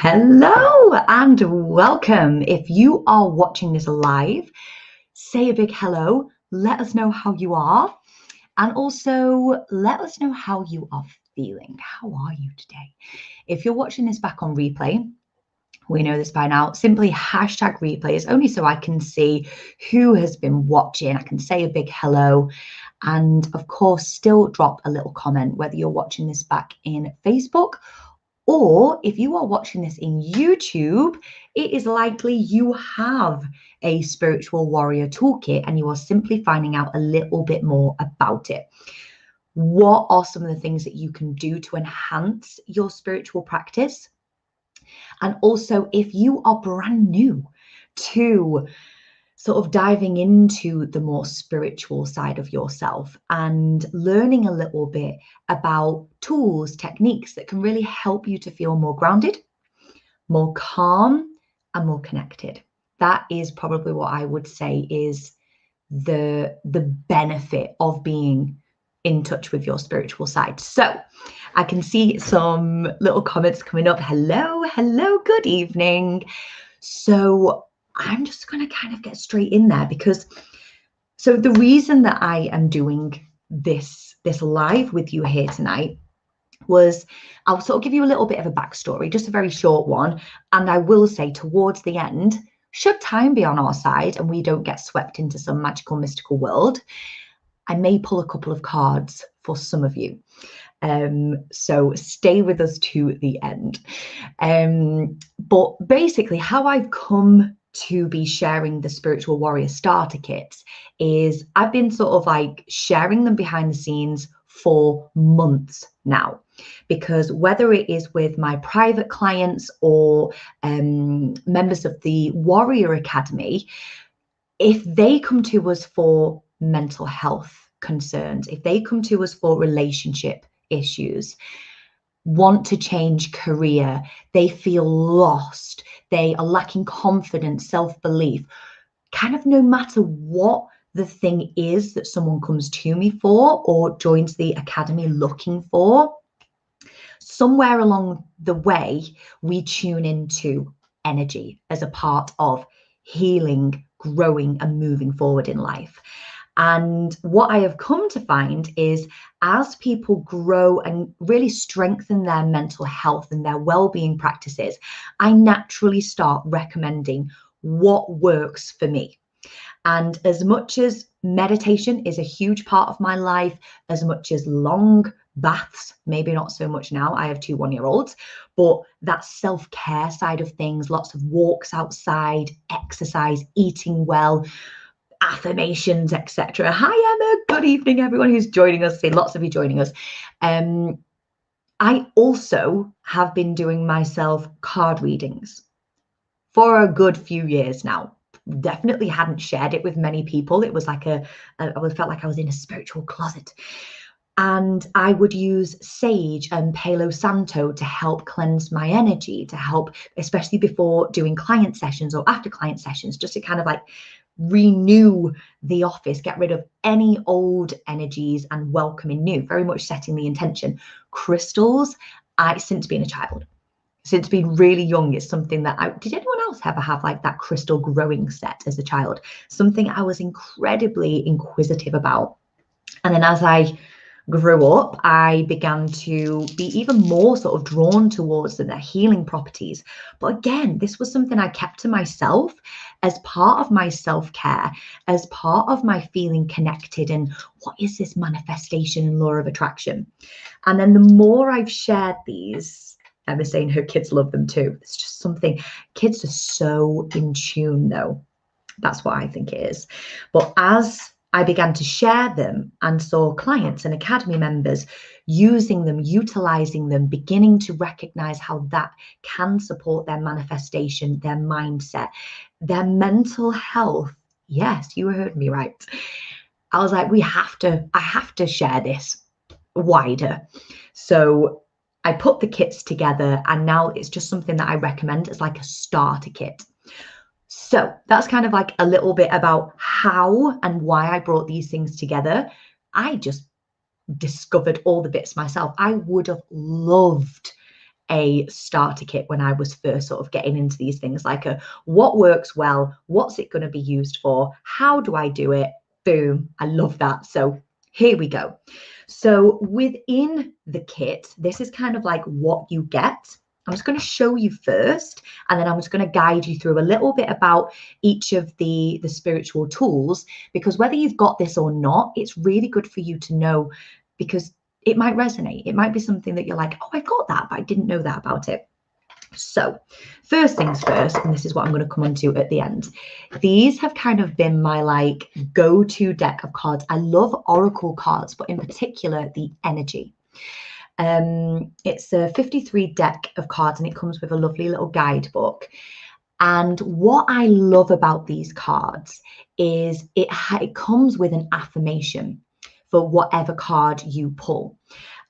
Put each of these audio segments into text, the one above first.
Hello and welcome. If you are watching this live, say a big hello. Let us know how you are. And also let us know how you are feeling. How are you today? If you're watching this back on replay, we know this by now, simply hashtag replays, only so I can see who has been watching. I can say a big hello. And of course, still drop a little comment, whether you're watching this back in Facebook or if you are watching this in YouTube, it is likely you have a spiritual warrior toolkit and you are simply finding out a little bit more about it. What are some of the things that you can do to enhance your spiritual practice? And also, if you are brand new to sort of diving into the more spiritual side of yourself and learning a little bit about tools, techniques that can really help you to feel more grounded, more calm, and more connected. That is probably what I would say is the benefit of being in touch with your spiritual side. So I can see some little comments coming up. Hello, good evening. So I'm just going to kind of get straight in there because the reason that I am doing this live with you here tonight was I'll sort of give you a little bit of a backstory, just a very short one. And I will say towards the end, should time be on our side and we don't get swept into some magical, mystical world, I may pull a couple of cards for some of you. So stay with us to the end. But basically how I've come to be sharing the Spiritual Warrior Starter Kits is I've been sort of like sharing them behind the scenes for months now, because whether it is with my private clients or members of the Warrior Academy, if they come to us for mental health concerns, if they come to us for relationship issues, want to change career, they feel lost, they are lacking confidence, self-belief, kind of no matter what the thing is that someone comes to me for or joins the academy looking for, somewhere along the way, we tune into energy as a part of healing, growing, and moving forward in life. And what I have come to find is as people grow and really strengthen their mental health and their well-being practices, I naturally start recommending what works for me. And as much as meditation is a huge part of my life, as much as long baths, maybe not so much now, I have two 1-year-olds, but that self-care side of things, lots of walks outside, exercise, eating well, affirmations, etc. Hi Emma, good evening everyone who's joining us. See lots of you joining us. I also have been doing myself card readings for a good few years now. Definitely hadn't shared it with many people. It was like I felt like I was in a spiritual closet. And I would use sage and Palo Santo to help cleanse my energy, to help, especially before doing client sessions or after client sessions, just to kind of like renew the office, get rid of any old energies and welcome in new, very much setting the intention. Crystals, since being a child, since being really young, it's something that did anyone else ever have like that crystal growing set as a child? Something I was incredibly inquisitive about. And then as I grew up, I began to be even more sort of drawn towards their healing properties. But again, this was something I kept to myself as part of my self-care, as part of my feeling connected and what is this manifestation and law of attraction. And then the more I've shared these, Emma's saying her kids love them too. It's just something, kids are so in tune though. That's what I think it is. But as I began to share them and saw clients and academy members using them, utilizing them, beginning to recognize how that can support their manifestation, their mindset, their mental health. Yes, you heard me right. I was like, I have to share this wider. So I put the kits together and now it's just something that I recommend as like a starter kit. So that's kind of like a little bit about how and why I brought these things together. I just discovered all the bits myself. I would have loved a starter kit when I was first sort of getting into these things, like what works well, what's it going to be used for, how do I do it? Boom, I love that. So here we go. So within the kit, this is kind of like what you get. I'm just going to show you first, and then I'm just going to guide you through a little bit about each of the spiritual tools, because whether you've got this or not, it's really good for you to know, because it might resonate. It might be something that you're like, oh, I've got that, but I didn't know that about it. So first things first, and this is what I'm going to come on to at the end. These have kind of been my like go-to deck of cards. I love oracle cards, but in particular, the energy. It's a 53 deck of cards, and it comes with a lovely little guidebook. And what I love about these cards is it comes with an affirmation for whatever card you pull.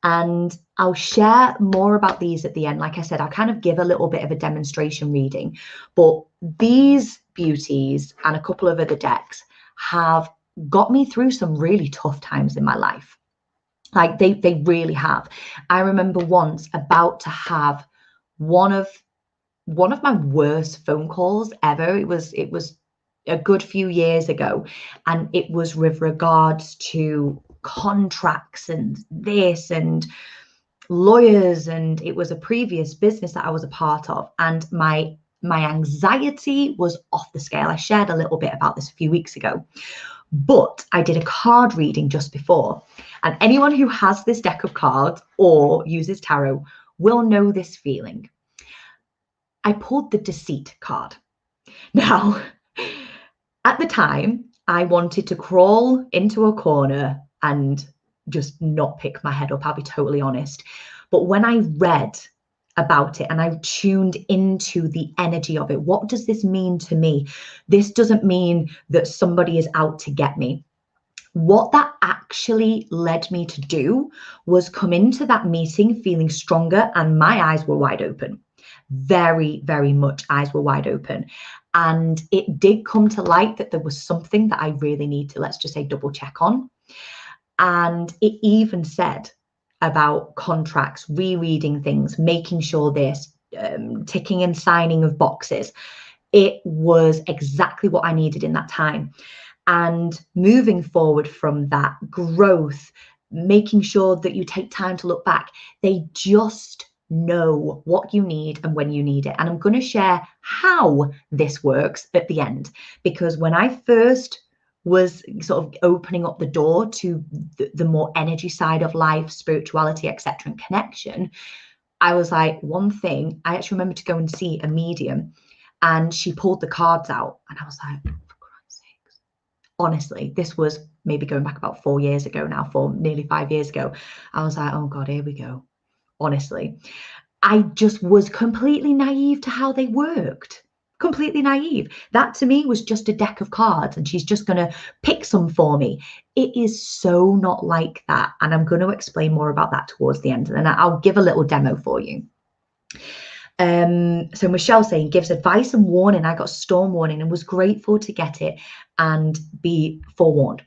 And I'll share more about these at the end. Like I said, I'll kind of give a little bit of a demonstration reading, but these beauties and a couple of other decks have got me through some really tough times in my life. Like they really have. I remember once about to have one of my worst phone calls ever. It was a good few years ago, and it was with regards to contracts and this and lawyers, and it was a previous business that I was a part of, and my anxiety was off the scale. I shared a little bit about this a few weeks ago, but I did a card reading just before, and anyone who has this deck of cards or uses tarot will know this feeling. I pulled the deceit card. Now, at the time, I wanted to crawl into a corner and just not pick my head up, I'll be totally honest. But when I read about it and I tuned into the energy of it, what does this mean to me? This doesn't mean that somebody is out to get me. What that actually led me to do was come into that meeting feeling stronger, and my eyes were wide open. Very, very much eyes were wide open. And it did come to light that there was something that I really need to, let's just say, double check on. And it even said about contracts, rereading things, making sure this, ticking and signing of boxes. It was exactly what I needed in that time. And moving forward from that, growth, making sure that you take time to look back, they just know what you need and when you need it. And I'm going to share how this works at the end, because when I first was sort of opening up the door to the more energy side of life, spirituality, etc., and connection, I was like, one thing, I actually remember to go and see a medium, and she pulled the cards out, and I was like, for Christ's sakes. Honestly, this was maybe going back about 4 years ago now, nearly 5 years ago. I was like, oh God, here we go. Honestly, I just was completely naive to how they worked. Completely naive. That to me was just a deck of cards, and she's just going to pick some for me. It is so not like that. And I'm going to explain more about that towards the end. And then I'll give a little demo for you. So Michelle saying, gives advice and warning. I got storm warning and was grateful to get it and be forewarned.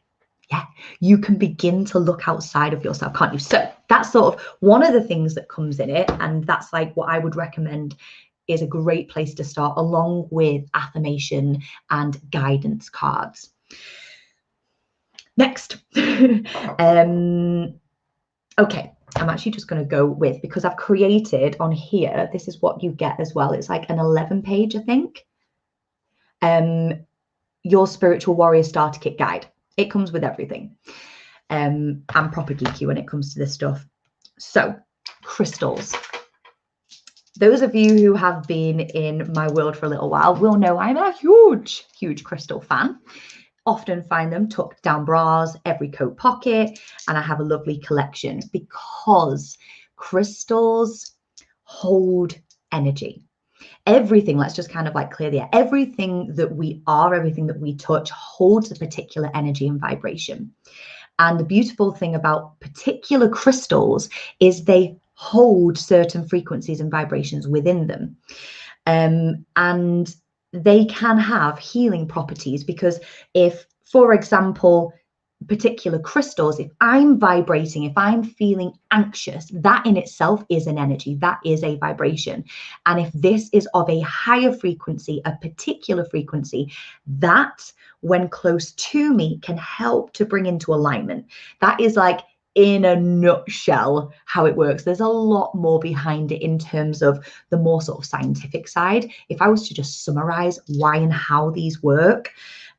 Yeah, you can begin to look outside of yourself, can't you? So that's sort of one of the things that comes in it. And that's like what I would recommend is a great place to start, along with affirmation and guidance cards. Next. Okay, I'm actually just going to go with, because I've created on here, this is what you get as well. It's like an 11-page, I think. Your Spiritual Warrior Starter Kit Guide. It comes with everything. I'm proper geeky when it comes to this stuff. So, crystals. Those of you who have been in my world for a little while will know I'm a huge, huge crystal fan. Often find them tucked down bras, every coat pocket, and I have a lovely collection because crystals hold energy. Everything, let's just kind of like clear the air. Everything that we are, everything that we touch holds a particular energy and vibration. And the beautiful thing about particular crystals is they hold certain frequencies and vibrations within them. And they can have healing properties, because if, for example, particular crystals, if I'm vibrating, if I'm feeling anxious, that in itself is an energy, that is a vibration. And if this is of a higher frequency, a particular frequency, that when close to me can help to bring into alignment. That is like in a nutshell how it works. There's a lot more behind it in terms of the more sort of scientific side. If I was to just summarize why and how these work,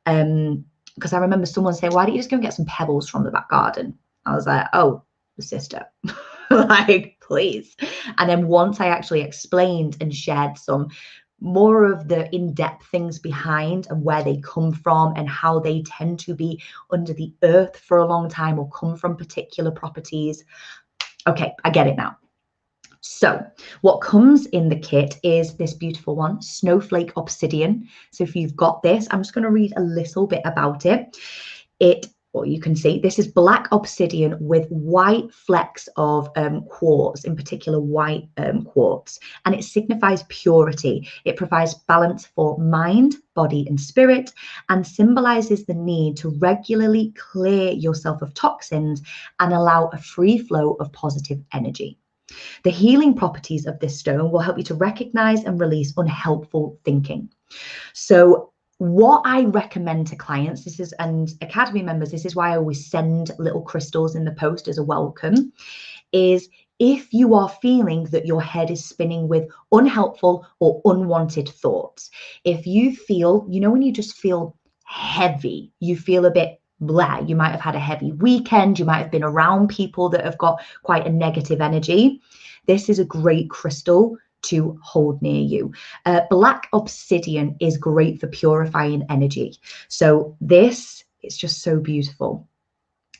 because I remember someone saying, why don't you just go and get some pebbles from the back garden? I was like, oh, sister, like, please. And then once I actually explained and shared some more of the in-depth things behind and where they come from and how they tend to be under the earth for a long time or come from particular properties. Okay, I get it now. So what comes in the kit is this beautiful one, Snowflake Obsidian. So if you've got this, I'm just going to read a little bit about it. Well, you can see this is black obsidian with white flecks of quartz, in particular white quartz, and it signifies purity. It provides balance for mind, body, and spirit, and symbolizes the need to regularly clear yourself of toxins and allow a free flow of positive energy. The healing properties of this stone will help you to recognize and release unhelpful thinking. So what I recommend to clients, and Academy members, this is why I always send little crystals in the post as a welcome, is if you are feeling that your head is spinning with unhelpful or unwanted thoughts, if you feel, when you just feel heavy, you feel a bit blah, you might have had a heavy weekend, you might have been around people that have got quite a negative energy, this is a great crystal to hold near you. Black obsidian is great for purifying energy. So this is just so beautiful.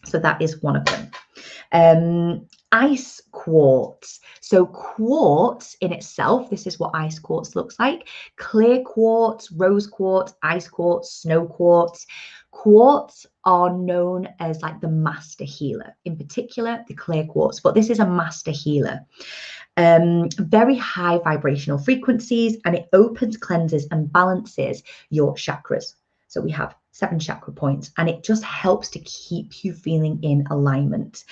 So that is one of them. Ice quartz. So quartz in itself, this is what ice quartz looks like. Clear quartz, rose quartz, ice quartz, snow quartz. Quartz are known as like the master healer, in particular the clear quartz, but this is a master healer. Very high vibrational frequencies, and it opens, cleanses, and balances your chakras. So we have 7 chakra points, and it just helps to keep you feeling in alignment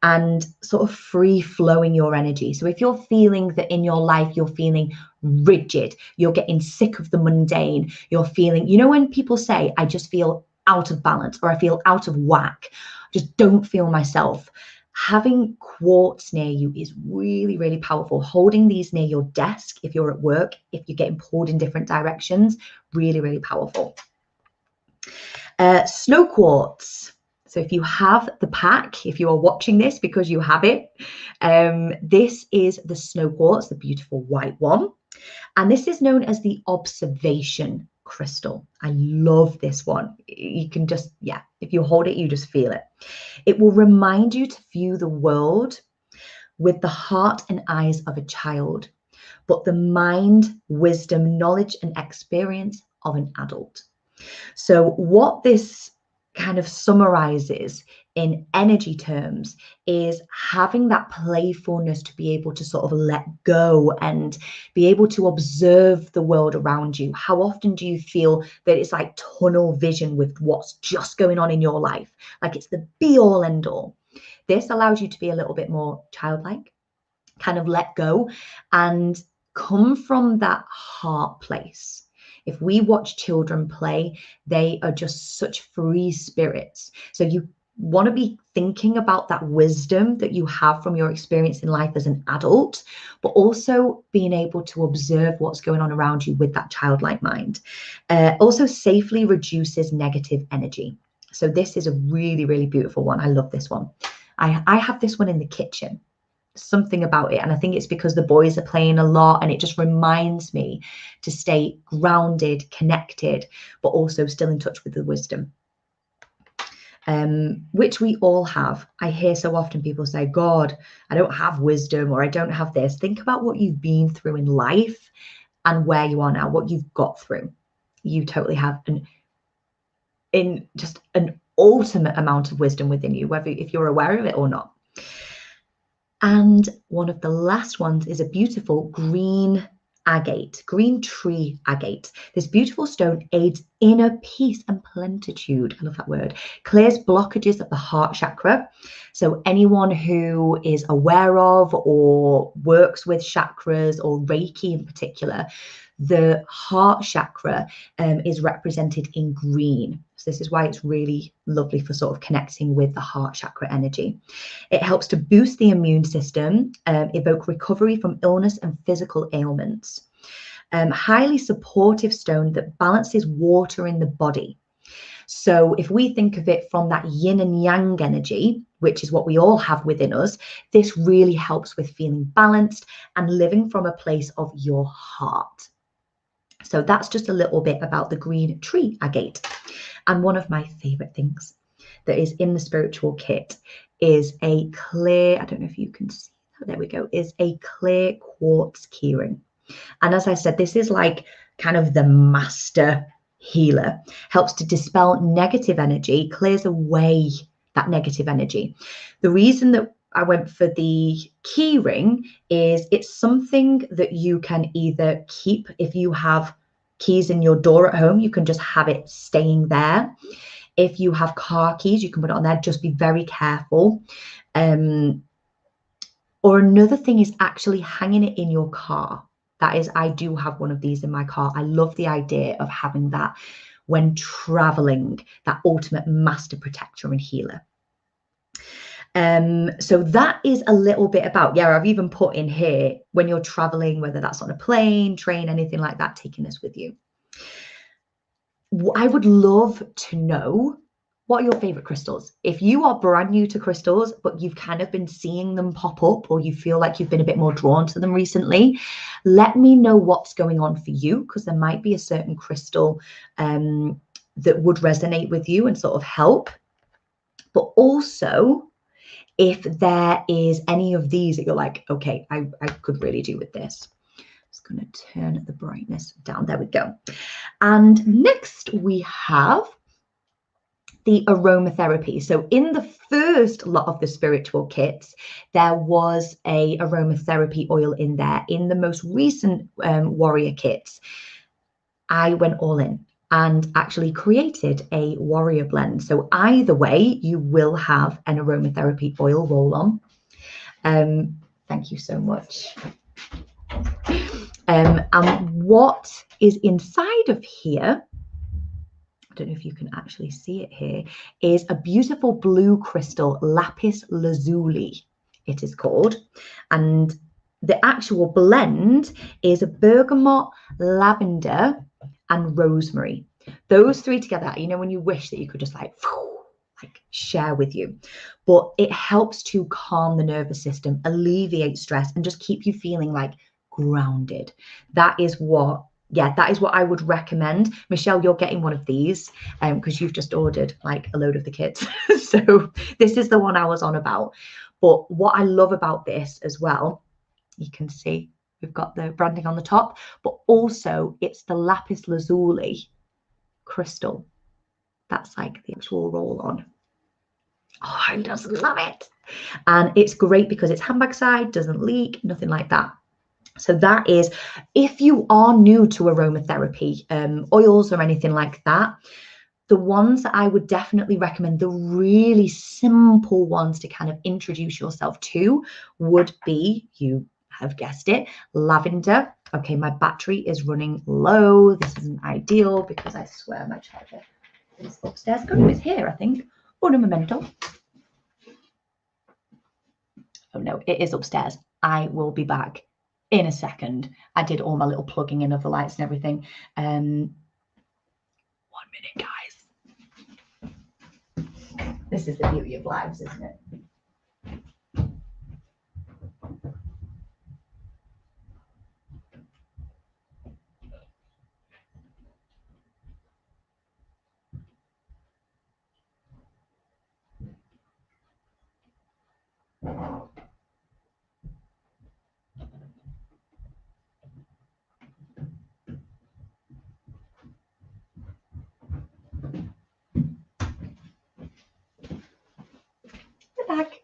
and sort of free flowing your energy. So if you're feeling that in your life, you're feeling rigid, you're getting sick of the mundane, you're feeling, when people say, I just feel out of balance or I feel out of whack, just don't feel myself. Having quartz near you is really, really powerful. Holding these near your desk, if you're at work, if you're getting pulled in different directions, really, really powerful. Snow quartz. So if you have the pack, if you are watching this because you have it, this is the snow quartz, the beautiful white one. And this is known as the observation crystal. I love this one. You can just, if you hold it, you just feel it. It will remind you to view the world with the heart and eyes of a child, but the mind, wisdom, knowledge, and experience of an adult. So what this kind of summarizes in energy terms is having that playfulness to be able to sort of let go and be able to observe the world around you. How often do you feel that it's like tunnel vision with what's just going on in your life? Like it's the be all end all. This allows you to be a little bit more childlike, kind of let go and come from that heart place. If we watch children play, they are just such free spirits. So you want to be thinking about that wisdom that you have from your experience in life as an adult, but also being able to observe what's going on around you with that childlike mind. Also safely reduces negative energy. So this is a really, really beautiful one. I love this one. I have this one in the kitchen. Something about it, and I think it's because the boys are playing a lot, and it just reminds me to stay grounded, connected, but also still in touch with the wisdom, which we all have. I hear so often people say, God, I don't have wisdom, or I don't have this. Think about what you've been through in life and where you are now, what you've got through. You totally have an ultimate amount of wisdom within you, whether if you're aware of it or not. And one of the last ones is a beautiful green agate, green tree agate. This beautiful stone aids inner peace and plenitude. I love that word. Clears blockages of the heart chakra. So anyone who is aware of or works with chakras or Reiki in particular, the heart chakra is represented in green. So this is why it's really lovely for sort of connecting with the heart chakra energy. It helps to boost the immune system, evoke recovery from illness and physical ailments. Highly supportive stone that balances water in the body. So if we think of it from that yin and yang energy, which is what we all have within us, this really helps with feeling balanced and living from a place of your heart. So that's just a little bit about the green tree agate. And one of my favorite things that is in the spiritual kit is a clear, I don't know if you can see, there we go, is a clear quartz keyring. And as I said, this is like kind of the master healer, helps to dispel negative energy, clears away that negative energy. The reason that I went for the key ring is it's something that you can either keep. If you have keys in your door at home, you can just have it staying there. If you have car keys, you can put it on there. Just be very careful. Or another thing is actually hanging it in your car. That is, I do have one of these in my car. I love the idea of having that when traveling, that ultimate master protector and healer. So that is a little bit about, yeah, I've even put in here when you're traveling, whether that's on a plane, train, anything like that, taking this with you. I would love to know, what are your favorite crystals? If you are brand new to crystals, but you've kind of been seeing them pop up, or you feel like you've been a bit more drawn to them recently, let me know what's going on for you, because there might be a certain crystal that would resonate with you and sort of help. But also, if there is any of these that you're like, okay, I could really do with this. Just going to turn the brightness down. There we go. And next we have the aromatherapy. So in the first lot of the spiritual kits, there was a aromatherapy oil in there. In the most recent warrior kits, I went all in and actually created a warrior blend. So either way, you will have an aromatherapy oil roll on. Thank you so much. And what is inside of here, I don't know if you can actually see it here, is a beautiful blue crystal, lapis lazuli, it is called. And the actual blend is a bergamot, lavender, and rosemary. Those three together, you know, when you wish that you could just like share with you, but it helps to calm the nervous system, alleviate stress, and just keep you feeling like grounded. That is what I would recommend. Michelle, you're getting one of these because you've just ordered like a load of the kits. So this is the one I was on about. But what I love about this as well, you can see we've got the branding on the top, but also it's the lapis lazuli crystal. That's like the actual roll on. Oh, I just love it. And it's great because it's handbag side, doesn't leak, nothing like that. So that is, if you are new to aromatherapy, oils or anything like that, the ones that I would definitely recommend, the really simple ones to kind of introduce yourself to, would be, you have guessed it, lavender. Okay, my battery is running low. This isn't ideal because I swear my charger is upstairs. Oh, it's here, I think. Oh, no, memento. Oh no, it is upstairs. I will be back in a second. I did all my little plugging in of the lights and everything. 1 minute, guys. This is the beauty of lives, isn't it? We're back.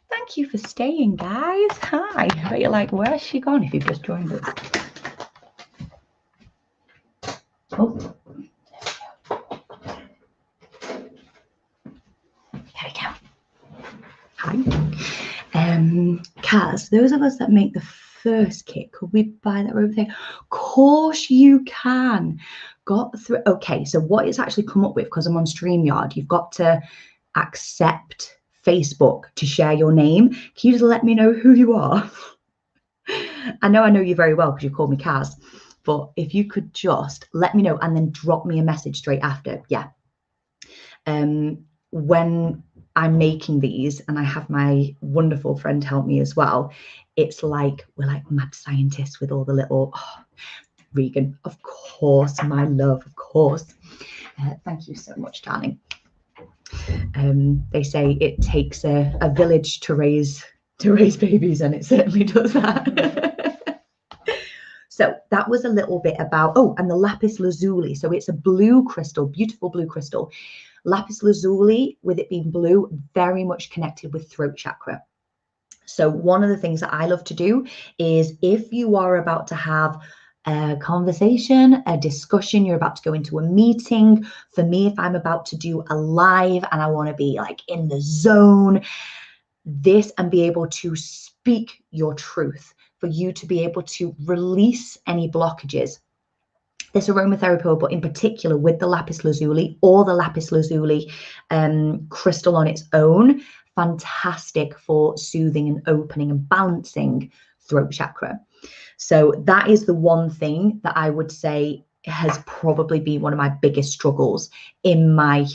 Thank you for staying, guys. Hi. I bet you're like, where's she gone if you've just joined us? Oh, there we go. Hi. Kaz, those of us that make the first kit, could we buy that over there? Of course you can. Got through. Okay, so what it's actually come up with, because I'm on StreamYard, you've got to accept Facebook to share your name. Can you just let me know who you are? I know you very well because you called me Kaz, but if you could just let me know and then drop me a message straight after. Yeah. When I'm making these and I have my wonderful friend help me as well, it's like we're like mad scientists with all the little, Regan, of course, my love, of course. Thank you so much, darling. They say it takes a village to raise babies, and it certainly does that. So that was a little bit about, and the lapis lazuli. So it's a blue crystal, beautiful blue crystal. Lapis lazuli, with it being blue, very much connected with throat chakra. So one of the things that I love to do is, if you are about to have a conversation, a discussion, you're about to go into a meeting. For me, if I'm about to do a live and I want to be like in the zone, this, and be able to speak your truth, for you to be able to release any blockages. This aromatherapy, but in particular with the lapis lazuli or the lapis lazuli crystal on its own, fantastic for soothing and opening and balancing throat chakra. So that is the one thing that I would say has probably been one of my biggest struggles in my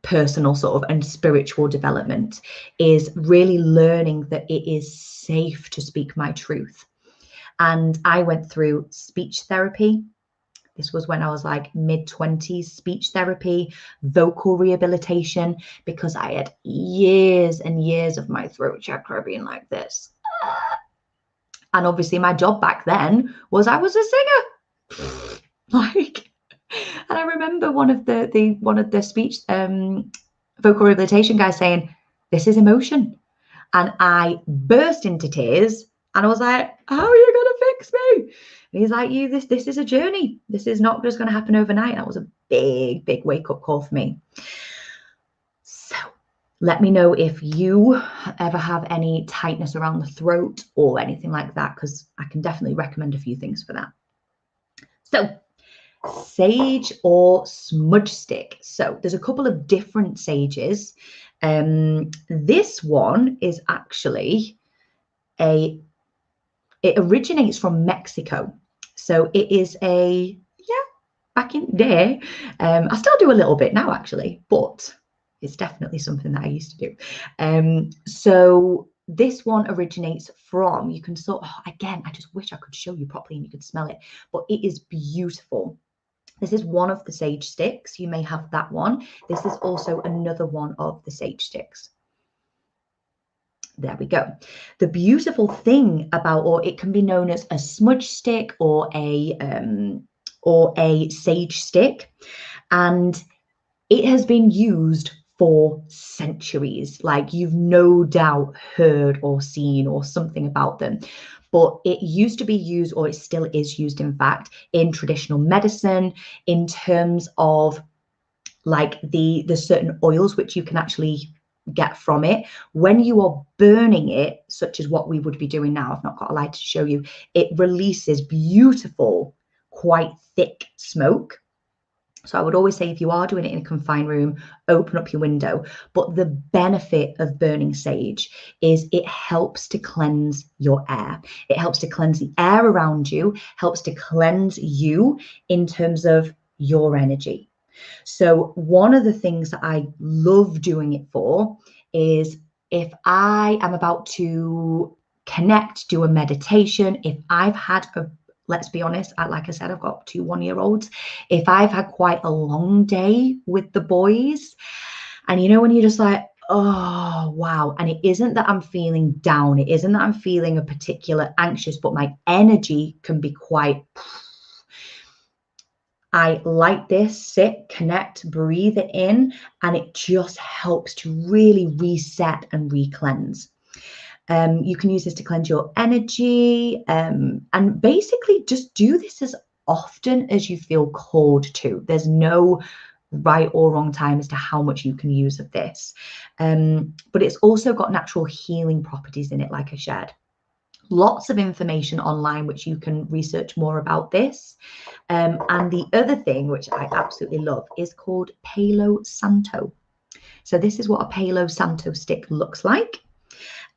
personal sort of and spiritual development, is really learning that it is safe to speak my truth. And I went through speech therapy. This was when I was like mid-20s, speech therapy, vocal rehabilitation, because I had years and years of my throat chakra being like this. And obviously my job back then was I was a singer. And I remember one of the speech vocal rehabilitation guys saying, "This is emotion." And I burst into tears and I was like, "How are you gonna fix me?" And he's like, this is a journey. This is not just gonna happen overnight. That was a big, big wake-up call for me. So let me know if you ever have any tightness around the throat or anything like that, because I can definitely recommend a few things for that. So sage or smudge stick. So there's a couple of different sages. This one is actually it originates from Mexico. So it is back in the day. I still do a little bit now actually, but it's definitely something that I used to do. So this one originates from, you can sort of, again, I just wish I could show you properly and you could smell it, but it is beautiful. This is one of the sage sticks. You may have that one. This is also another one of the sage sticks. There we go. The beautiful thing about, or it can be known as a smudge stick or a sage stick, and it has been used for centuries. Like, you've no doubt heard or seen or something about them. But it used to be used, or it still is used, in fact, in traditional medicine, in terms of like the certain oils which you can actually get from it. When you are burning it, such as what we would be doing now, I've not got a light to show you, it releases beautiful, quite thick smoke. So I would always say, if you are doing it in a confined room, open up your window. But the benefit of burning sage is it helps to cleanse your air. It helps to cleanse the air around you, helps to cleanse you in terms of your energy. So one of the things that I love doing it for is, if I am about to connect, do a meditation, if I've had let's be honest, like I said, I've got 2 1-year-olds. If I've had quite a long day with the boys, and you know, when you're just like, oh, wow. And it isn't that I'm feeling down. It isn't that I'm feeling a particular anxious, but my energy can be quite, I like this, sit, connect, breathe it in, and it just helps to really reset and re-cleanse. You can use this to cleanse your energy, and basically just do this as often as you feel called to. There's no right or wrong time as to how much you can use of this. But it's also got natural healing properties in it, like I shared. Lots of information online which you can research more about this. And the other thing, which I absolutely love, is called Palo Santo. So this is what a Palo Santo stick looks like.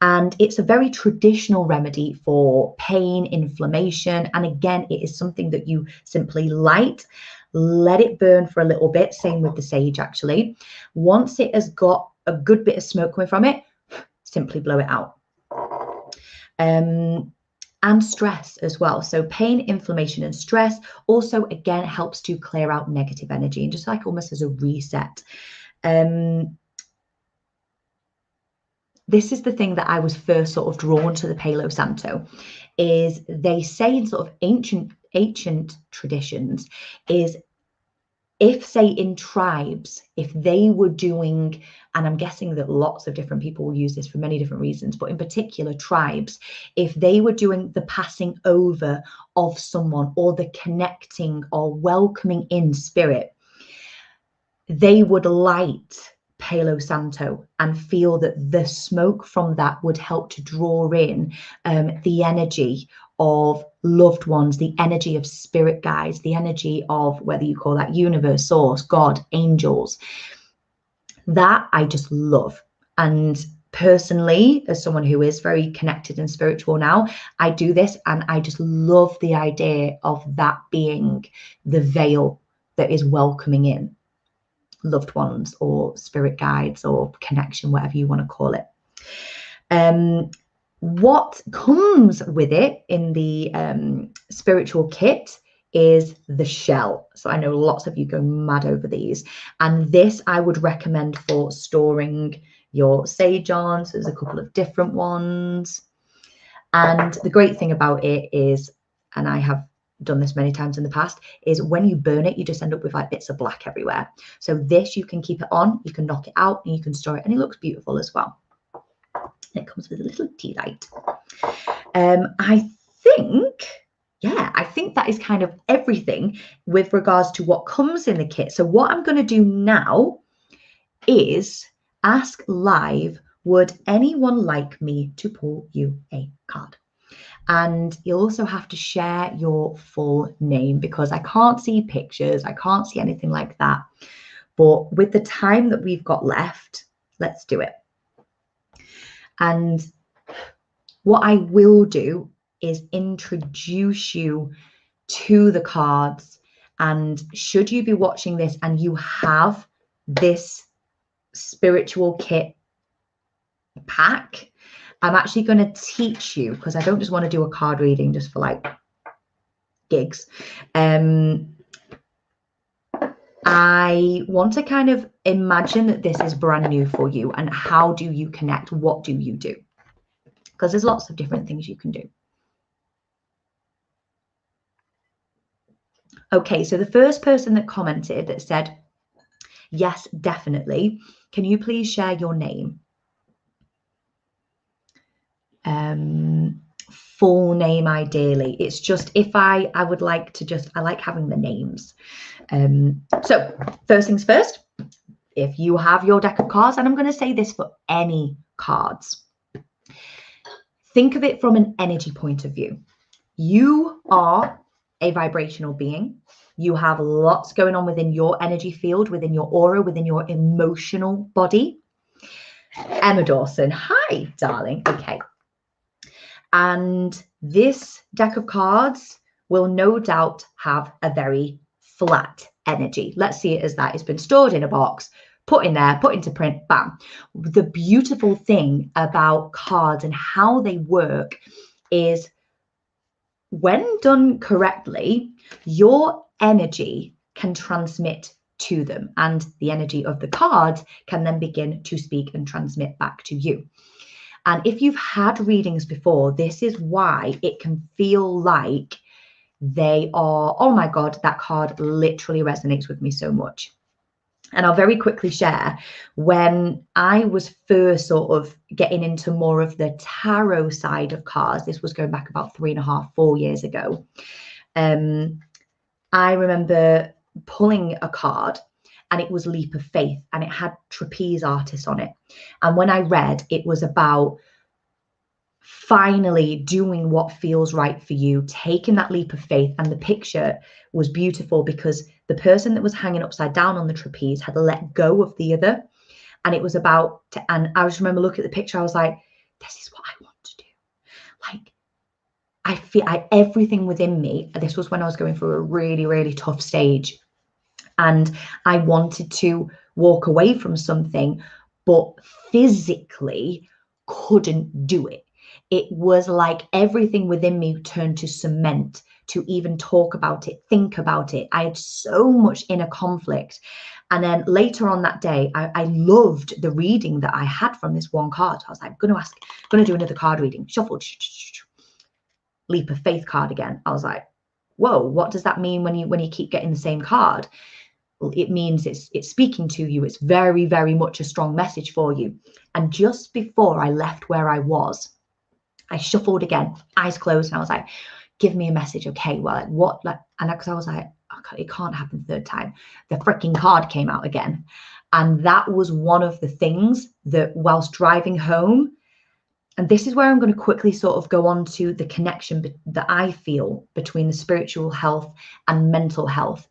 And it's a very traditional remedy for pain, inflammation. And again, it is something that you simply light, let it burn for a little bit. Same with the sage, actually. Once it has got a good bit of smoke coming from it, simply blow it out. And stress as well. So pain, inflammation, and stress also, again, helps to clear out negative energy and just like almost as a reset. This is the thing that I was first sort of drawn to the Palo Santo, is they say in sort of ancient traditions is if, say, in tribes, if they were doing, and I'm guessing that lots of different people will use this for many different reasons, but in particular tribes, if they were doing the passing over of someone or the connecting or welcoming in spirit, they would light Palo Santo and feel that the smoke from that would help to draw in the energy of loved ones, the energy of spirit guides, the energy of whether you call that universe, source, God, angels. That I just love. And personally, as someone who is very connected and spiritual now, I do this and I just love the idea of that being the veil that is welcoming in loved ones or spirit guides or connection, whatever you want to call it. What comes with it in the spiritual kit is the shell. So I know lots of you go mad over these, and this I would recommend for storing your sage on. So there's a couple of different ones, and the great thing about it is, and I have done this many times in the past, is when you burn it, you just end up with like bits of black everywhere. So this, you can keep it on, you can knock it out, and you can store it, and it looks beautiful as well. It comes with a little tea light. I think that is kind of everything with regards to what comes in the kit. So what I'm going to do now is ask live, would anyone like me to pull you a card? And you'll also have to share your full name because I can't see pictures, I can't see anything like that. But with the time that we've got left, let's do it. And what I will do is introduce you to the cards. And should you be watching this and you have this spiritual kit pack, I'm actually going to teach you, because I don't just want to do a card reading just for like gigs. I want to kind of imagine that this is brand new for you, and how do you connect? What do you do? Because there's lots of different things you can do. Okay, so the first person that commented that said, yes, definitely. Can you please share your name? Full name ideally. It's just if I would like to just, I like having the names. So first things first, if you have your deck of cards, and I'm going to say this for any cards, think of it from an energy point of view. You are a vibrational being. You have lots going on within your energy field, within your aura, within your emotional body. Emma Dawson, hi, darling. Okay. And this deck of cards will no doubt have a very flat energy. Let's see it as that. It's been stored in a box, put in there, put into print, bam. The beautiful thing about cards and how they work is when done correctly, your energy can transmit to them, and the energy of the cards can then begin to speak and transmit back to you. And if you've had readings before, this is why it can feel like they are, oh my God, that card literally resonates with me so much. And I'll very quickly share, when I was first sort of getting into more of the tarot side of cards, this was going back about 3.5, 4 years ago. I remember pulling a card and it was Leap of Faith and it had trapeze artists on it. And when I read, it was about finally doing what feels right for you, taking that leap of faith. And the picture was beautiful because the person that was hanging upside down on the trapeze had let go of the other. And it was about, and I just remember looking at the picture, I was like, this is what I want to do. Like, I feel everything within me, this was when I was going through a really, really tough stage. And I wanted to walk away from something, but physically couldn't do it. It was like everything within me turned to cement to even talk about it, think about it. I had so much inner conflict. And then later on that day, I loved the reading that I had from this one card. I was like, I'm going to do another card reading. Shuffle, Leap of Faith card again. I was like, whoa, what does that mean when you keep getting the same card? Well, it means it's speaking to you. It's very, very much a strong message for you. And just before I left where I was, I shuffled again, eyes closed, and I was like, give me a message. Okay, well, like what? Like, and because I was like, okay, it can't happen third time. The freaking card came out again. And that was one of the things that whilst driving home, and this is where I'm going to quickly sort of go on to the connection that I feel between the spiritual health and mental health,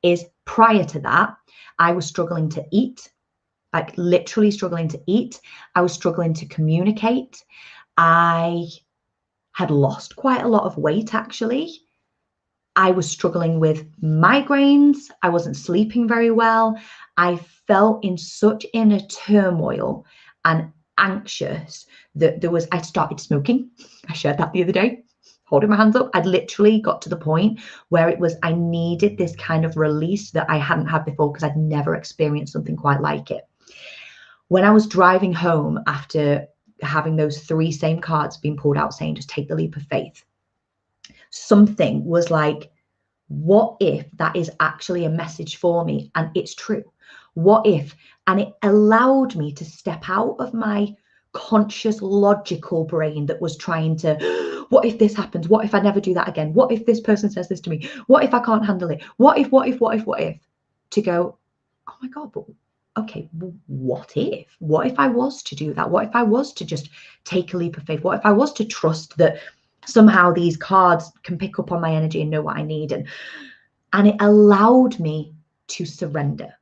is prior to that, I was struggling to eat, like literally struggling to eat. I was struggling to communicate. I had lost quite a lot of weight, actually. I was struggling with migraines. I wasn't sleeping very well. I felt in such inner turmoil and anxious that I started smoking. I shared that the other day, holding my hands up. I'd literally got to the point where it was, I needed this kind of release that I hadn't had before because I'd never experienced something quite like it. When I was driving home after having those 3 same cards being pulled out saying, just take the leap of faith, something was like, what if that is actually a message for me and it's true? What if? And it allowed me to step out of my conscious logical brain that was trying to, what if this happens? What if I never do that again? What if this person says this to me? What if I can't handle it? What if, to go, oh my God, but okay, well, what if I was to do that? What if I was to just take a leap of faith? What if I was to trust that somehow these cards can pick up on my energy and know what I need? And it allowed me to surrender.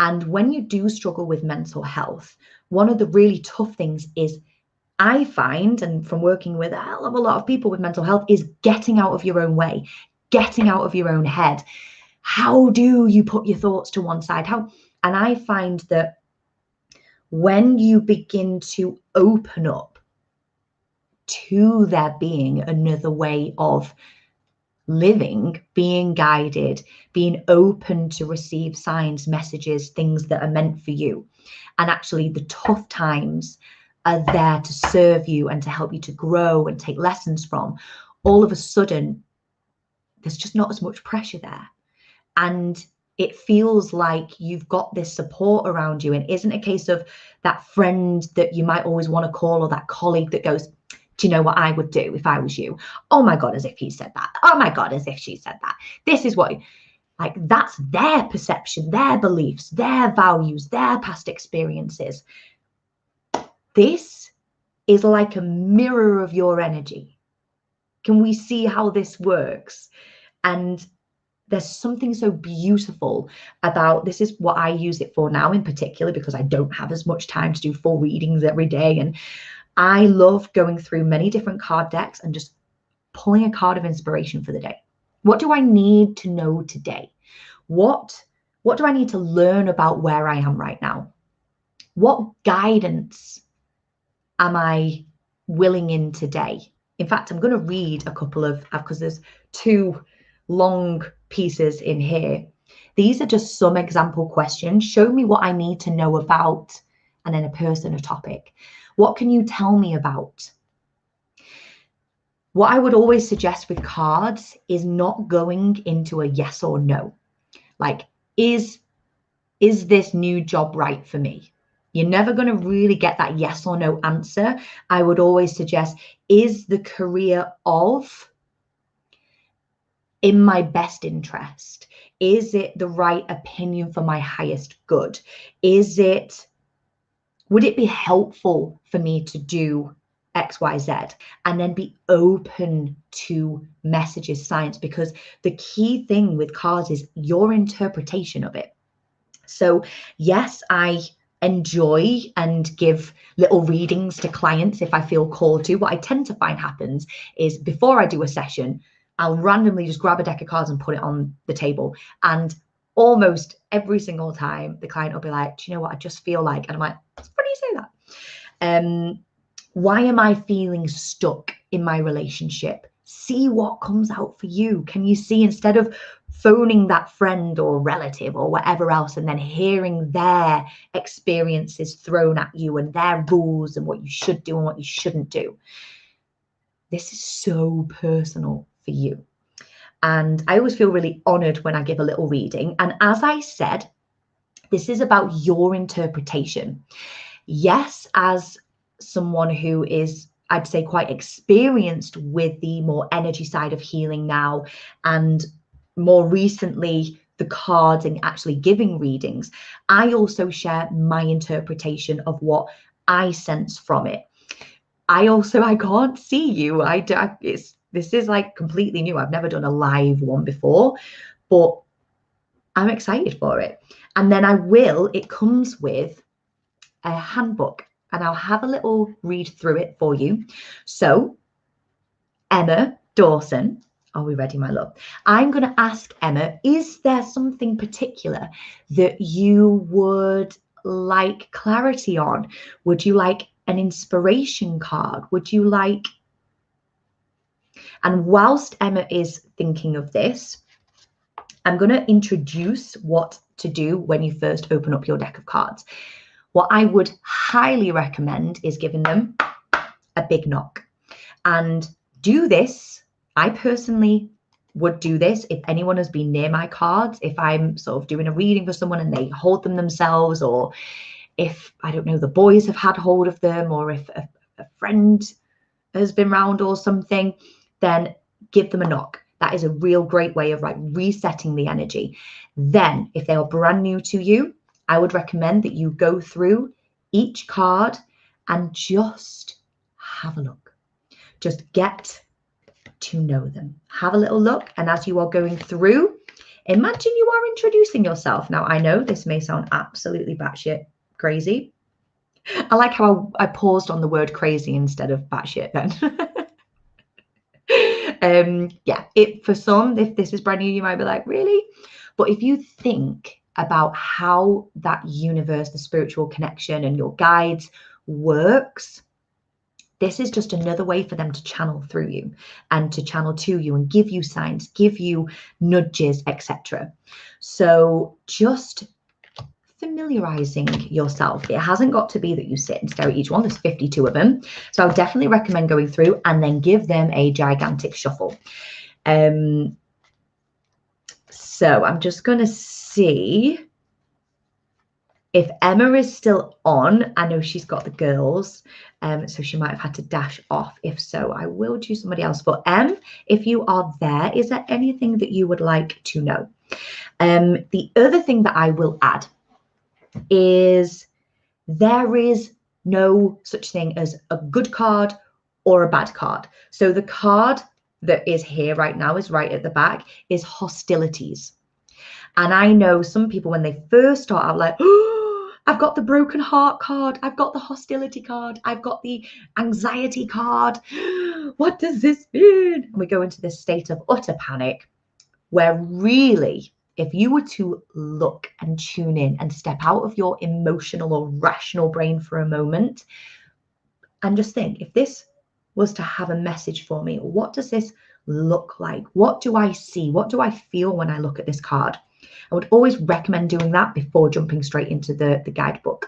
And when you do struggle with mental health, one of the really tough things is, I find, and from working with a hell of a lot of people with mental health, is getting out of your own way, getting out of your own head. How do you put your thoughts to one side? And I find that when you begin to open up to there being another way of living, being guided, being open to receive signs, messages, things that are meant for you, and actually the tough times are there to serve you and to help you to grow and take lessons from, all of a sudden, there's just not as much pressure there. And it feels like you've got this support around you, and isn't a case of that friend that you might always want to call, or that colleague that goes, do you know what I would do if I was you? Oh my God, as if he said that. Oh my God, as if she said that. This is what, like, that's their perception, their beliefs, their values, their past experiences. This is like a mirror of your energy. Can we see how this works? And there's something so beautiful about, this is what I use it for now in particular, because I don't have as much time to do full readings every day. And I love going through many different card decks and just pulling a card of inspiration for the day. What do I need to know today? What do I need to learn about where I am right now? What guidance am I willing in today? In fact, I'm going to read a couple of, because there's 2 long pieces in here. These are just some example questions. Show me what I need to know about, and then a person, a topic. What can you tell me about? What I would always suggest with cards is not going into a yes or no. Like, is this new job right for me? You're never going to really get that yes or no answer. I would always suggest, is the career of, in my best interest? Is it the right opinion for my highest good? Would it be helpful for me to do XYZ? And then be open to messages, signs, because the key thing with cards is your interpretation of it. So yes, I enjoy and give little readings to clients if I feel called to. What I tend to find happens is before I do a session, I'll randomly just grab a deck of cards and put it on the table. And almost every single time the client will be like, do you know what, I just feel like, and I'm like, what do you say that? Why am I feeling stuck in my relationship? See what comes out for you. Can you see, instead of phoning that friend or relative or whatever else and then hearing their experiences thrown at you and their rules and what you should do and what you shouldn't do, this is so personal for you. And I always feel really honored when I give a little reading. And as I said, this is about your interpretation. Yes, as someone who is, I'd say, quite experienced with the more energy side of healing now, and more recently the cards and actually giving readings, I also share my interpretation of what I sense from it. I can't see you. This is like completely new. I've never done a live one before, but I'm excited for it. And then it comes with a handbook, and I'll have a little read through it for you. So Emma Dawson, are we ready, my love? I'm going to ask Emma, is there something particular that you would like clarity on? Would you like an inspiration card? Would you like... And whilst Emma is thinking of this, I'm going to introduce what to do when you first open up your deck of cards. What I would highly recommend is giving them a big knock. And do this, I personally would do this if anyone has been near my cards, if I'm sort of doing a reading for someone and they hold them themselves, or if, I don't know, the boys have had hold of them, or if a friend has been round or something, then give them a knock. That is a real great way of like resetting the energy. Then if they are brand new to you, I would recommend that you go through each card and just have a look. Just get to know them. Have a little look. And as you are going through, imagine you are introducing yourself. Now, I know this may sound absolutely batshit crazy. I like how I paused on the word crazy instead of batshit then. Yeah, for some, if this is brand new, you might be like, really? But if you think about how that universe, the spiritual connection and your guides works, this is just another way for them to channel through you and to channel to you and give you signs, give you nudges, etc. So just familiarizing yourself. It hasn't got to be that you sit and stare at each one. There's 52 of them. So I would definitely recommend going through and then give them a gigantic shuffle. So I'm just going to see if Emma is still on. I know she's got the girls, so she might have had to dash off. If so, I will choose somebody else. But Em, if you are there, is there anything that you would like to know? The other thing that I will add is there is no such thing as a good card or a bad card. So the card that is here right now is right at the back is hostilities. And I know some people, when they first start out, like, oh, I've got the broken heart card, I've got the hostility card, I've got the anxiety card. What does this mean? And we go into this state of utter panic, where really, if you were to look and tune in and step out of your emotional or rational brain for a moment and just think, if this was to have a message for me, what does this look like? What do I see? What do I feel when I look at this card? I would always recommend doing that before jumping straight into the guidebook.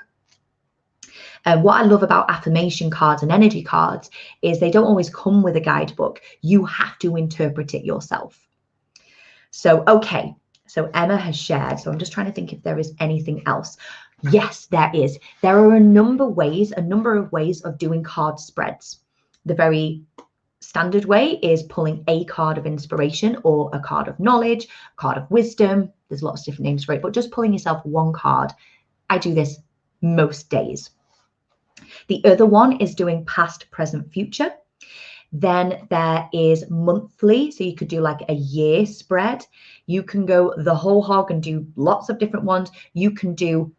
What I love about affirmation cards and energy cards is they don't always come with a guidebook. You have to interpret it yourself. So, okay. So Emma has shared. So I'm just trying to think if there is anything else. Yes, there is. There are a number of ways of doing card spreads. The very standard way is pulling a card of inspiration or a card of knowledge, a card of wisdom. There's lots of different names for it, but just pulling yourself one card. I do this most days. The other one is doing past, present, future. Then there is monthly, so you could do like a year spread. You can go the whole hog and do lots of different ones. You can do,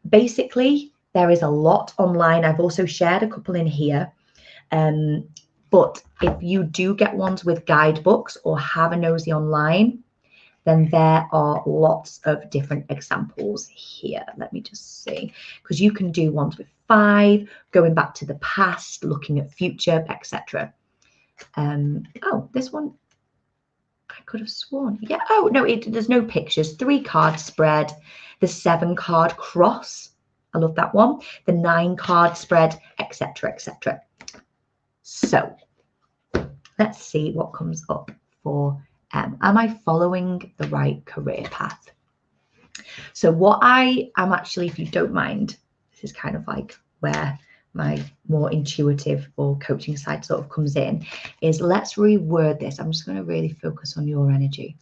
basically, there is a lot online. I've also shared a couple in here. But if you do get ones with guidebooks or have a nosy online, then there are lots of different examples here. Let me just see, because you can do ones with 5, going back to the past, looking at future, etc. Oh, this one, I could have sworn. Yeah, oh, no, there's no pictures. 3 card spread, the 7 card cross. I love that one. The 9 card spread, etc., etc. So let's see what comes up for am I following the right career path? So what I am actually, if you don't mind, this is kind of like where my more intuitive or coaching side sort of comes in, is let's reword this. I'm just going to really focus on your energy.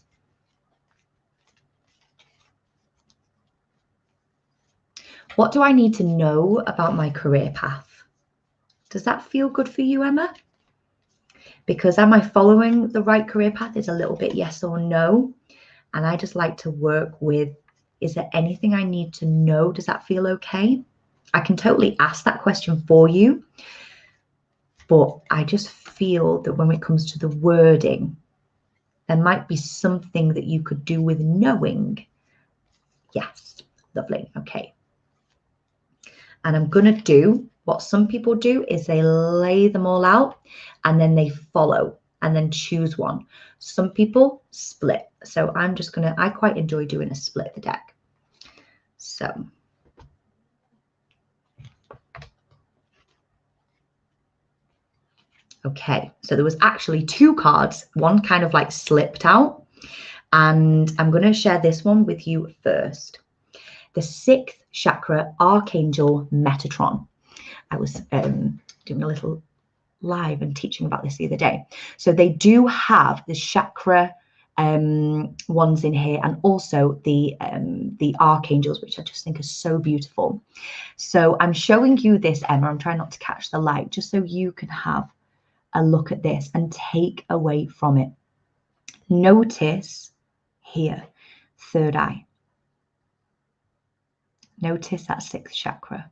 What do I need to know about my career path? Does that feel good for you, Emma? Because am I following the right career path is a little bit yes or no. And I just like to work with, is there anything I need to know? Does that feel okay? I can totally ask that question for you. But I just feel that when it comes to the wording, there might be something that you could do with knowing. Yes, lovely, okay. And I'm going to do what some people do is they lay them all out and then they follow and then choose one. Some people split. So I'm just going to, I quite enjoy doing a split the deck. So. Okay, so there was actually 2 cards, one kind of like slipped out, and I'm going to share this one with you first. The 6th chakra, Archangel Metatron. I was doing a little live and teaching about this the other day. So they do have the chakra ones in here, and also the archangels, which I just think are so beautiful. So I'm showing you this, Emma. I'm trying not to catch the light, just so you can have a look at this and take away from it. Notice here, 3rd eye. Notice that 6th chakra.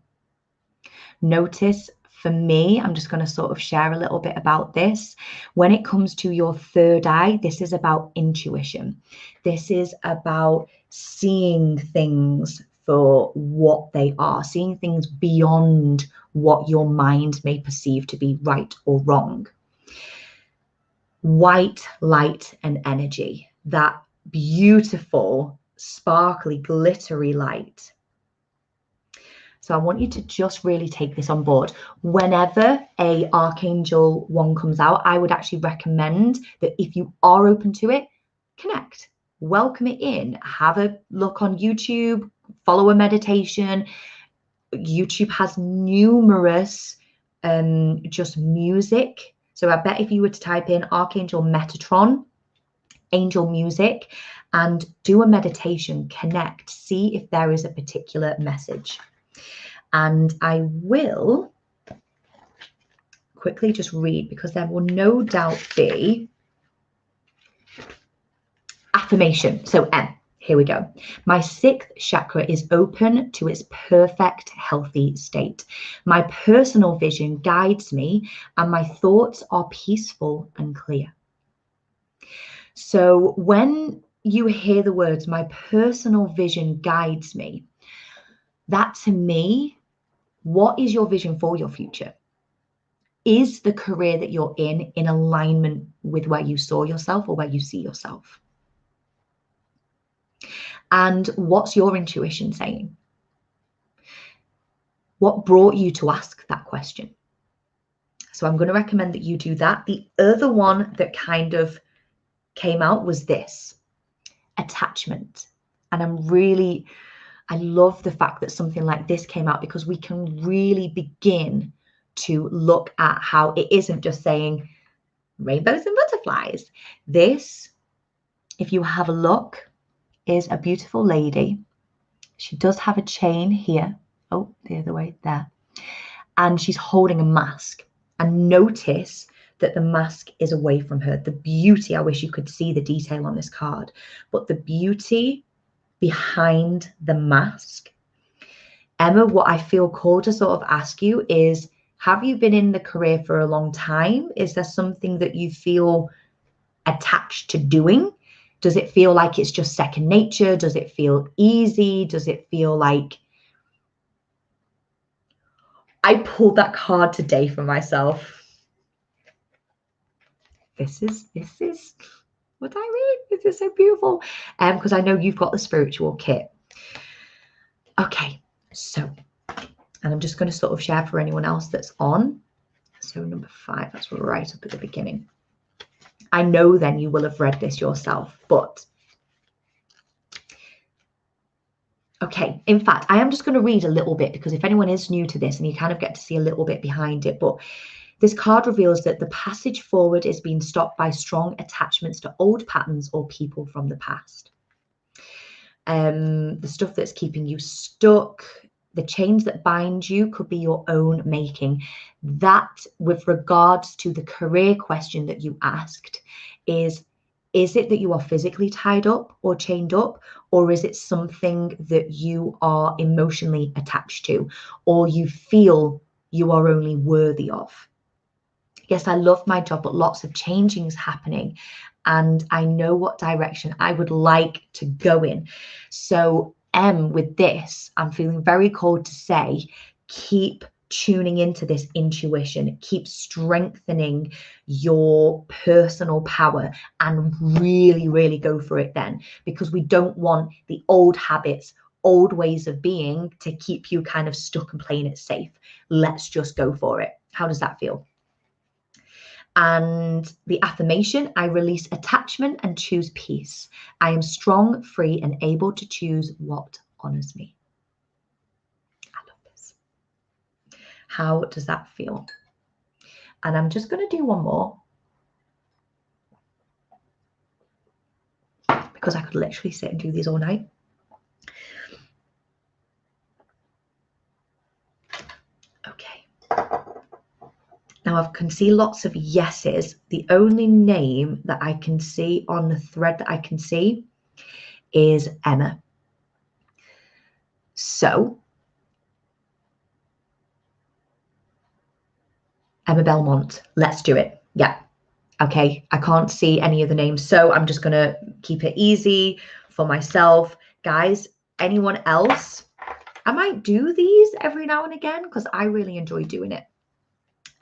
Notice, for me, I'm just going to sort of share a little bit about this. When it comes to your 3rd eye, this is about intuition. This is about seeing things for what they are, seeing things beyond what your mind may perceive to be right or wrong. White light and energy, that beautiful, sparkly, glittery light. So I want you to just really take this on board. Whenever a Archangel one comes out, I would actually recommend that if you are open to it, connect, welcome it in, have a look on YouTube, follow a meditation. YouTube has numerous just music. So I bet if you were to type in Archangel Metatron, angel music, and do a meditation, connect, see if there is a particular message. And I will quickly just read, because there will no doubt be affirmation. So here we go. My 6th chakra is open to its perfect, healthy state. My personal vision guides me and my thoughts are peaceful and clear. So when you hear the words, my personal vision guides me, that to me, what is your vision for your future? Is the career that you're in alignment with where you saw yourself or where you see yourself? And what's your intuition saying? What brought you to ask that question? So I'm going to recommend that you do that. The other one that kind of came out was this, attachment. And I love the fact that something like this came out, because we can really begin to look at how it isn't just saying, rainbows and butterflies. This, if you have a look, is a beautiful lady. She does have a chain here. Oh, the other way there. And she's holding a mask. And notice that the mask is away from her. The beauty, I wish you could see the detail on this card, but the beauty behind the mask. Emma, what I feel called to sort of ask you is, have you been in the career for a long time? Is there something that you feel attached to doing? Does it feel like it's just second nature? Does it feel easy? Does it feel like... I pulled that card today for myself. This is what I mean. This is so beautiful. Because I know you've got the spiritual kit. Okay, so, and I'm just going to sort of share for anyone else that's on. So number 5, that's right up at the beginning. I know then you will have read this yourself, but okay, in fact, I am just going to read a little bit, because if anyone is new to this and you kind of get to see a little bit behind it, but this card reveals that the passage forward is being stopped by strong attachments to old patterns or people from the past. The stuff that's keeping you stuck, the chains that bind you could be your own making. That, with regards to the career question that you asked, is it that you are physically tied up or chained up, or is it something that you are emotionally attached to, or you feel you are only worthy of? Yes, I love my job, but lots of changing is happening, and I know what direction I would like to go in. So with this, I'm feeling very called to say, keep tuning into this intuition, keep strengthening your personal power, and really, really go for it then, because we don't want the old habits, old ways of being to keep you kind of stuck and playing it safe. Let's just go for it. How does that feel? And the affirmation, I release attachment and choose peace. I am strong, free, and able to choose what honors me. I love this. How does that feel? And I'm just going to do one more, because I could literally sit and do these all night. Okay. Now I can see lots of yeses. The only name that I can see on the thread that I can see is Emma. So Emma Belmont, let's do it. Yeah. Okay, I can't see any of the names, so I'm just going to keep it easy for myself. Guys, anyone else? I might do these every now and again, because I really enjoy doing it.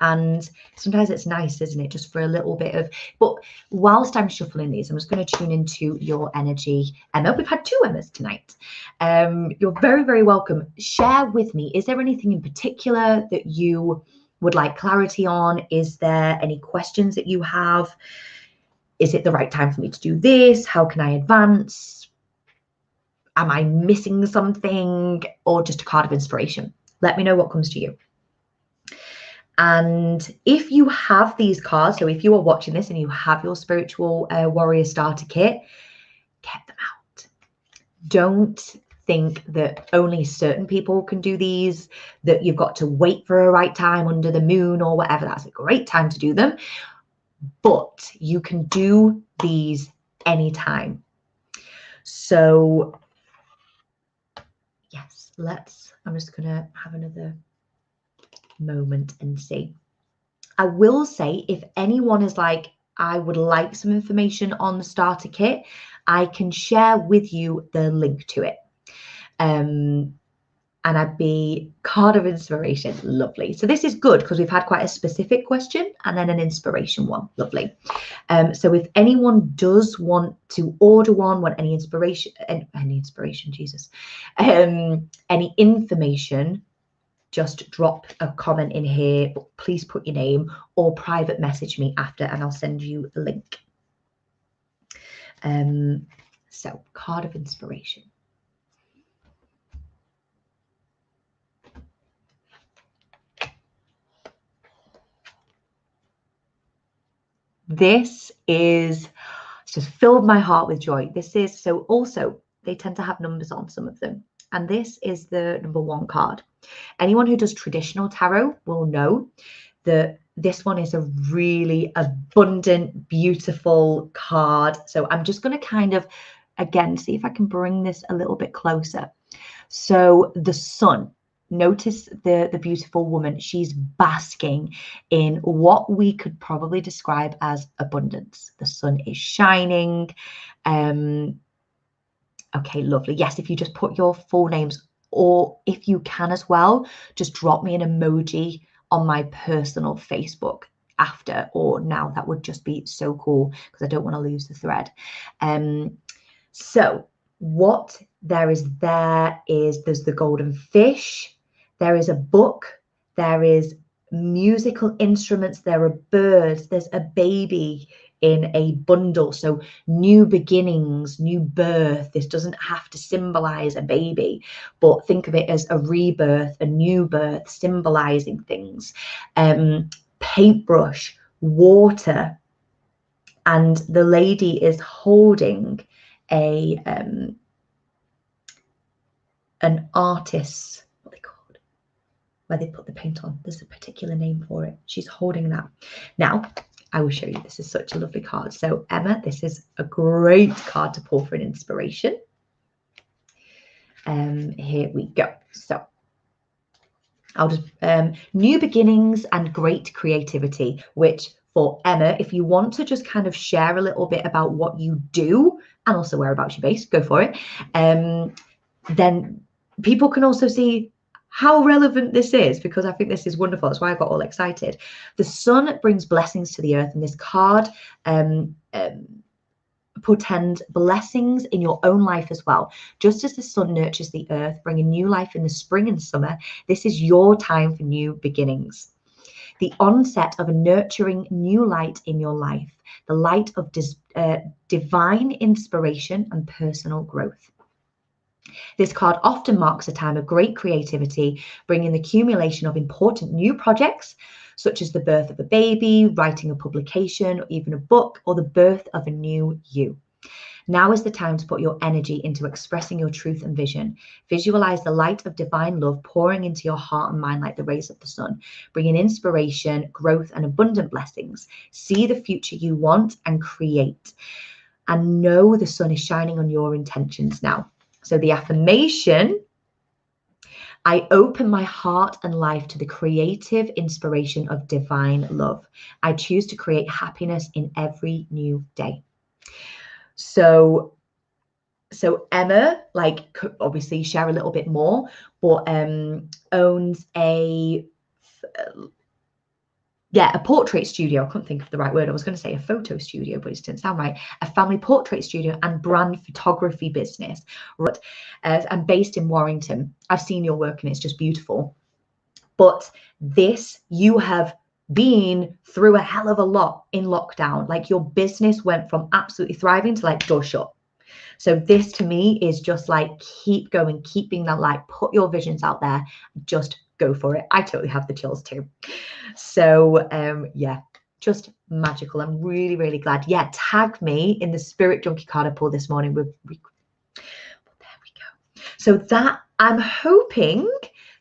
And sometimes it's nice, isn't it, just for a little bit of... But whilst I'm shuffling these, I'm just going to tune into your energy. Emma, we've had 2 Emmas tonight. You're very, very welcome. Share with me, is there anything in particular that you would like clarity on? Is there any questions that you have? Is it the right time for me to do this? How can I advance? Am I missing something? Or just a card of inspiration? Let me know what comes to you. And if you have these cards, so if you are watching this and you have your spiritual warrior starter kit, get them out. Don't think that only certain people can do these, that you've got to wait for a right time under the moon or whatever. That's a great time to do them, but you can do these anytime. So yes, I'm just gonna have another moment and see. I will say, if anyone is like, I would like some information on the starter kit, I can share with you the link to it. And I'd be card of inspiration. Lovely. So this is good, because we've had quite a specific question and then an inspiration one. Lovely. So if anyone does want to order one, want any inspiration, Jesus, any information, just drop a comment in here. Please put your name or private message me after, and I'll send you the link. So card of inspiration. This is it's just filled my heart with joy. This is so also they tend to have numbers on some of them. And this is the number 1 card. Anyone who does traditional tarot will know that this one is a really abundant, beautiful card. So I'm just going to kind of, again, see if I can bring this a little bit closer. So the sun, notice the beautiful woman. She's basking in what we could probably describe as abundance. The sun is shining. Okay, lovely. Yes, if you just put your full names, or if you can as well, just drop me an emoji on my personal Facebook after or now. That would just be so cool because I don't want to lose the thread. So what there's the golden fish, there is a book, there is musical instruments, there are birds, there's a baby in a bundle. So new beginnings, new birth. This doesn't have to symbolize a baby, but think of it as a rebirth, a new birth, symbolizing things. Paintbrush, water, and the lady is holding an artist's, what they called, where they put the paint on. There's a particular name for it. She's holding that. Now, I will show you. This is such a lovely card. So Emma, this is a great card to pull for an inspiration. Here we go. So I'll just, new beginnings and great creativity, which for Emma, if you want to just kind of share a little bit about what you do and also whereabouts you're based, go for it. Then people can also see how relevant this is, because I think this is wonderful. That's why I got all excited. The sun brings blessings to the earth, and this card portends blessings in your own life as well. Just as the sun nurtures the earth, bringing new life in the spring and summer, this is your time for new beginnings. The onset of a nurturing new light in your life, the light of divine inspiration and personal growth. This card often marks a time of great creativity, bringing the accumulation of important new projects, such as the birth of a baby, writing a publication, or even a book, or the birth of a new you. Now is the time to put your energy into expressing your truth and vision. Visualize the light of divine love pouring into your heart and mind like the rays of the sun, bringing inspiration, growth, and abundant blessings. See the future you want and create. And know the sun is shining on your intentions now. So the affirmation, I open my heart and life to the creative inspiration of divine love. I choose to create happiness in every new day. So Emma, like, could obviously share a little bit more, but owns a portrait studio. I couldn't think of the right word. I was going to say a photo studio, but it didn't sound right. A family portrait studio and brand photography business. Right. I'm based in Warrington. I've seen your work and it's just beautiful. But this, you have been through a hell of a lot in lockdown. Like, your business went from absolutely thriving to like door shut. So this to me is just like, keep going, keep being that light, put your visions out there, just go for it. I totally have the chills too. So yeah, just magical. I'm really, really glad. Yeah, tag me in the Spirit Junkie card I pulled this morning. There we go. So that, I'm hoping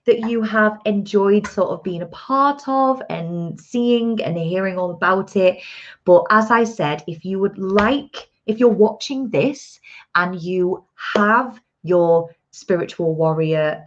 that you have enjoyed sort of being a part of and seeing and hearing all about it. But as I said, if you would like, if you're watching this and you have your spiritual warrior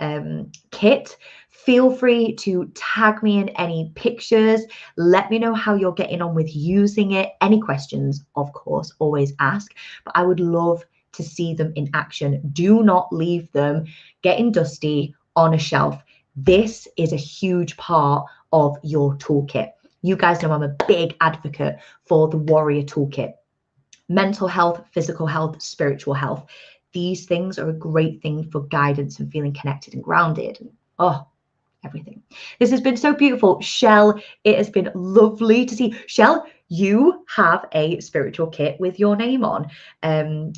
kit, feel free to tag me in any pictures. Let me know how you're getting on with using it. Any questions, of course, always ask. But I would love to see them in action. Do not leave them getting dusty on a shelf. This is a huge part of your toolkit. You guys know I'm a big advocate for the warrior toolkit. Mental health, physical health, spiritual health. These things are a great thing for guidance and feeling connected and grounded. Oh, everything. This has been so beautiful. Shell, it has been lovely to see. Shell, you have a spiritual kit with your name on.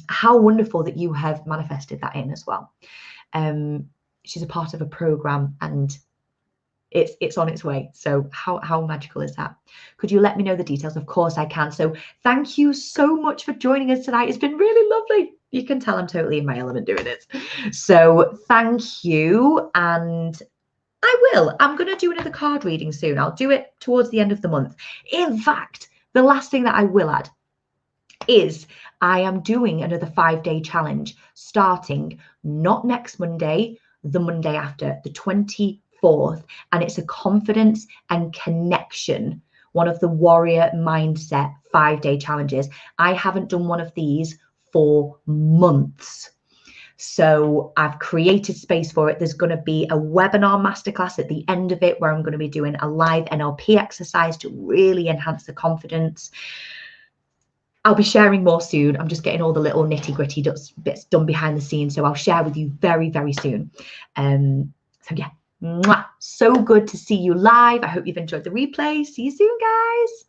How wonderful that you have manifested that in as well. She's a part of a program and it's on its way. So how magical is that? Could you let me know the details? Of course I can. So thank you so much for joining us tonight. It's been really lovely. You can tell I'm totally in my element doing it. So thank you. And I'm going to do another card reading soon. I'll do it towards the end of the month. In fact, the last thing that I will add is I am doing another 5-day challenge starting not next Monday, the Monday after, the 24th. And it's a confidence and connection, one of the warrior mindset 5-day challenges. I haven't done one of these for months. So I've created space for it. There's going to be a webinar masterclass at the end of it where I'm going to be doing a live NLP exercise to really enhance the confidence. I'll be sharing more soon. I'm just getting all the little nitty gritty bits done behind the scenes. So I'll share with you very, very soon. So yeah, so good to see you live. I hope you've enjoyed the replay. See you soon, guys.